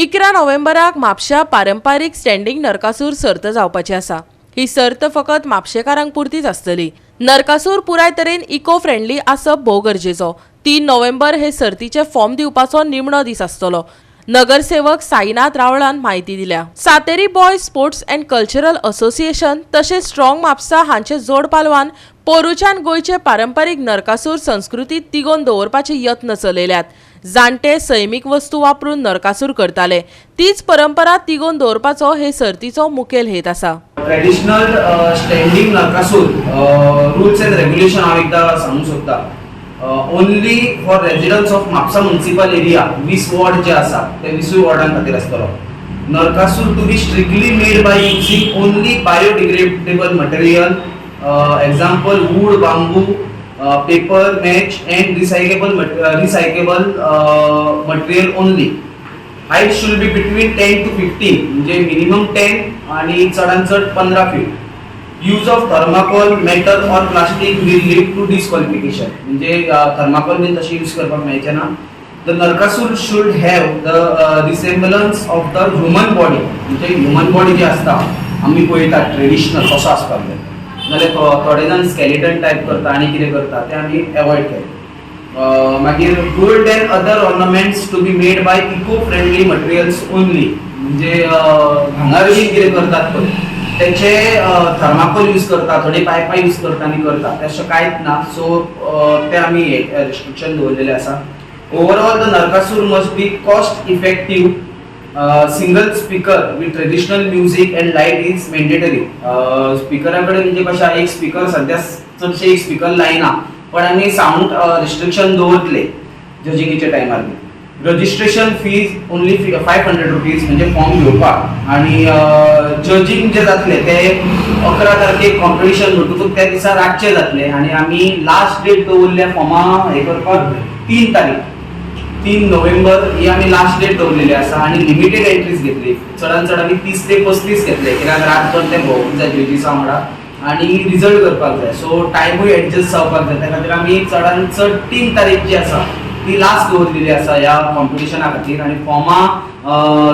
11 नोव्हेंबराक म्हापशा पारंपारीक स्टँडिंग नरकासूर सर्त जावपाची आसा। ही सर्त फकत म्हापशेकारांक पुरतीच आसतली। नरकासूर पुराय तरेन इको फ्रेंडली आसप भोव गरजेचो। 3 नोव्हेंबर हे सर्तीचे फॉर्म दिवपाचो निमणो दीस आसतलो। नगरसेवक साईनाथ रावळान माहिती दिल्या। Sateri boys sports and cultural association तशेंच स्ट्रॉंग म्हापसा हांचे जोड पालवान पोरुच्यान गोयचे पारंपारीक नरकासूर संस्कृती तिगोवन दवरपाचे यत्न चलयल्यात। जाणटे सैमीक वस्तू वापरून नरकासूर करताले, तीच परंपरा तिगोवन दवरपाचो हे सर्तीचो मुखेल हेत आसा। Traditional standing Narakasur rules and regulation हांव एकदा सांगूंक सोदता। Only for residents of Mapusa municipal area 20 ward जे आसा ते 20 वॉर्डां खातीर आसतलो। Narakasur to be strictly made by using only biodegradable material, example wood, bamboo, paper, match and recyclable material only. Height should be between 10 to 15, म्हणजे minimum 10 आणि चढान चढ 15 feet. Use of thermocol, metal or plastic will lead to disqualification. म्हणजे thermocol ने तशी use करपाक मेळचे ना। The Narkasur should have the resemblance of the human body. म्हणजे human body जे असता आम्ही पळयता ट्रेडिशनल कसो आसपाक जाय। नाल्यार थोडे जाण स्केलेटन टायप करता आनी कितें करता ते आमी अवॉइड केलें। मागीर gold and other ornaments to be made by eco friendly materials only. म्हणजे भांगार बी कितें करतात पळय तेचे थर्माकोल यूज करता, थोडे पायपा यूज करता आनी करता, तशें कांयच ना। सो ते आमी रिस्ट्रिक्शन दवरलेले आसा। Overall the Narakasur must be cost effective. Single speaker with traditional music and light is mandatory. स्पीकराकडे म्हणजे कशा एक स्पीकर सध्या चडशे एक स्पीकर लायना, पण आमी साऊंड रिस्ट्रिक्शन दवरले जजिंगेच्या टायमार। रजिस्ट्रेशन फीज ओनली 500 रुपीज म्हणजे फॉर्म घेवपाक, आणि जजिंग जे जातले ते 11 तारखेक कॉम्पिटिशन म्हणटकूच त्या दिसा रातचे जातले, आणि आमी लास्ट डेट दवरल्या फॉर्मा हे करपाक 3 तारीख 3 नोव्हेंबर ही आम्ही लास्ट डेट दवरलेली आसा, आणि लिमिटेड एंट्रीज घेतली। चडान चड आम्ही 30 ते 35 घेतले, कित्याक रातभर ते भोंवूंक जाय जजीसा वांगडा आणि रिजल्ट करपाक जाय। सो टायमूय एडजस्ट जावपाक जाय, त्या खातीर आमी चडान चड 3 तारीख जी आसा ती लास्ट दवरलेली आसा ह्या कॉम्पिटिशना खातीर। आणि फॉर्मा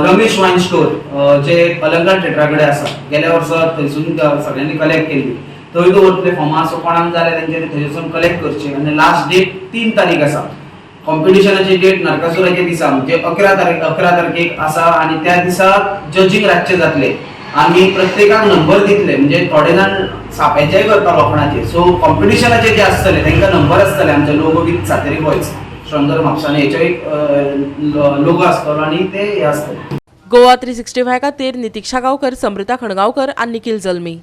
रमेश वाईन स्टोर जे अलंकार थिएटरा कडेन आसा, गेल्या वर्सा थंयसून सगळ्यांनी कलेक्ट केल्ली, थंय दवरतले फॉर्मा। सो कोणाक जाय तेंच्यांनी थंयसून कलेक्ट करचे, आणि लास्ट डेट 3 तारीख आसा। कॉम्पिटिशनाची डेट नरकासुराच्या दिसा म्हणजे 11 तारखेक आसा, आणि त्या दिसा जजिंग रातचे जातले। आम्ही प्रत्येकाक नंबर दितले, म्हणजे थोडे जाण सापेचेय करता लोखणाचे। सो कॉम्पिटिशनाचे जे आसतले तांकां नंबर आसतले, आमचे logo with Sateri boys stronger म्हापसाने हेचो एक लोगो आसतलो, आणि ते हे आसतले। गोवा 365 खातीर नितीक्षा गांवकर, समृता खणगांवकर आनी निखिल जल्मी।